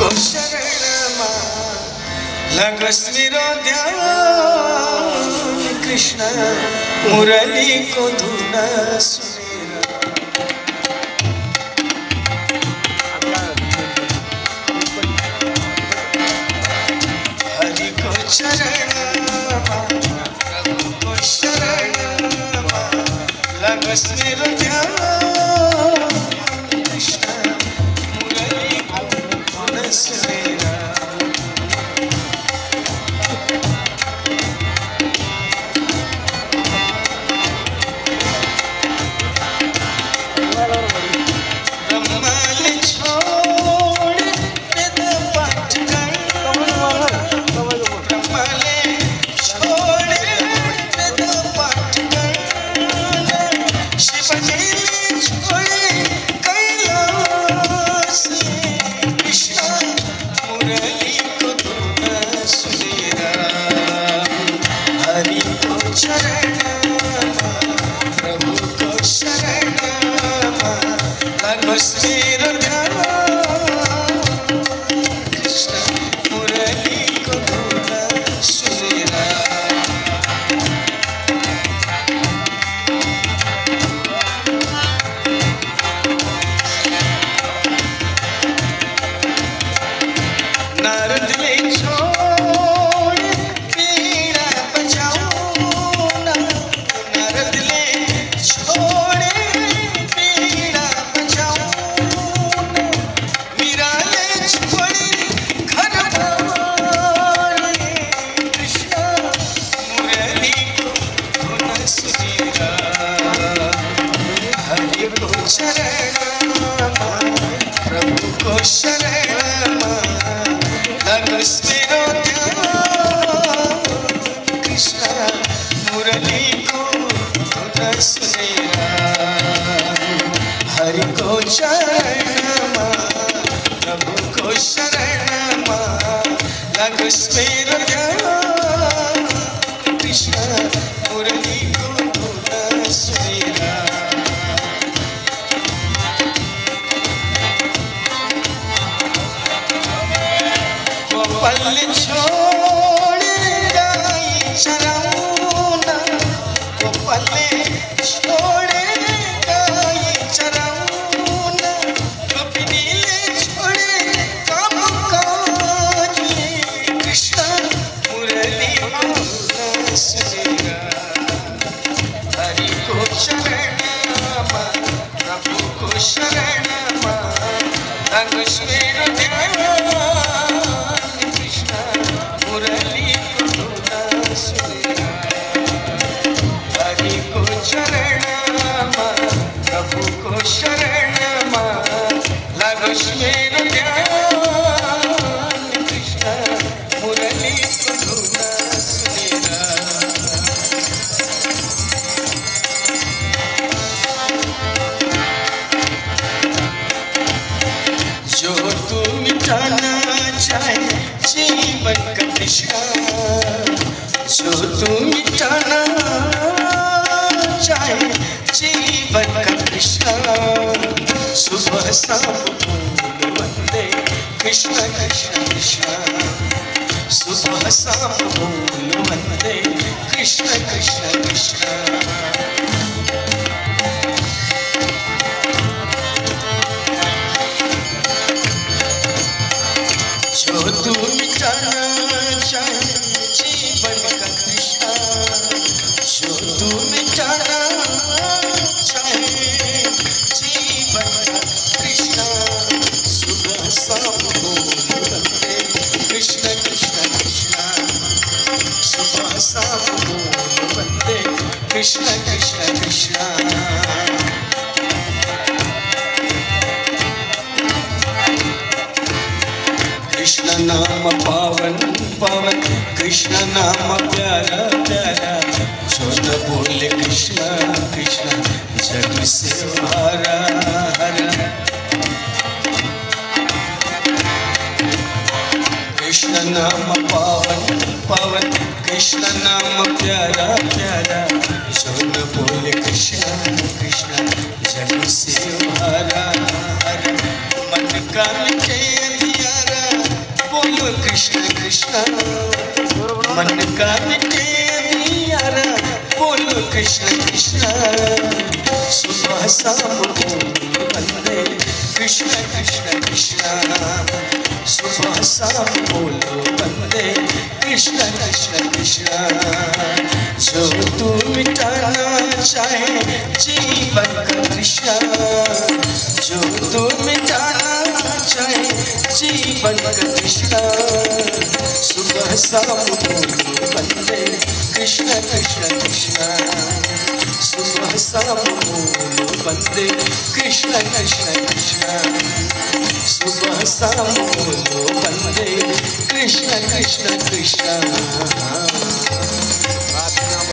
को शरण लगो स्मिरो ध्यान कृष्ण मुरली को धुन सुमेरा। हरि को शरण प्रभु को शरण लगो स्मिरो ध्यान कृष्ण मुरली को धुन सुमेरा। हरि को शरण प्रभु को शरण लगो स्मिरो ध्यान कृष्ण मुरली को धुन सुमेरा। वो पल छोड़ गई चरौना, वो पल छोड़ गई चरौना, गोपिनी ले छोड़े काम काज कृष्ण मुरली को धुन सुमेरा। हरि को शरण प्रभु को शरण लगो स्मिरो ध्यान कृष्ण मुरली को धुन सुमेरा। हरि को शरण प्रभु को शरण लगो स्मिरो ध्यान कृष्ण मुरली को धुन सुमेरा। जो तू मिटाना चाहे जीवन का तृष्णा, जो तू मिटाना चाहे जीवन का तृष्णा, सुबह शाम बोल वंदे कृष्ण कृष्ण कृष्ण, सुबह शाम बोल वंदे कृष्ण कृष्ण कृष्ण। जो तू मिटाना चाहे जीवन का तृष्णा, जो तू मिटाना चाहे जीवन का तृष्णा, सुबह शाम बोल वंदे कृष्ण कृष्ण कृष्ण, सुबह शाम बोल वंदे कृष्ण कृष्ण कृष्ण। कृष्ण नाम पावन पावन, कृष्ण नाम प्यारा प्यारा, जो न बोले कृष्ण कृष्ण जग से हारा हरा। कृष्ण नाम पावन पावन, कृष्ण नाम प्यारा प्यारा, जो न बोले कृष्ण कृष्ण जग से हारा हरा। मन का मिटे अंधियारा कृष्णा मन का मिटे दियारा बोलो कृष्ण कृष्णा सुबह शाम बोलो बंदे कृष्ण कृष्ण कृष्णा सुबह शाम बोलो बंदे कृष्ण कृष्ण कृष्णा जो तू मिटाना चाहे जीवन का कृष्णा जो तू मिटाना चाहे जीवन का कृष्णा सुबह शाम बोलो बंदे कृष्ण कृष्ण कृष्णा सुबह शाम बोलो बंदे कृष्ण कृष्ण कृष्णा सुबह शाम बोलो बंदे कृष्ण कृष्ण कृष्णा।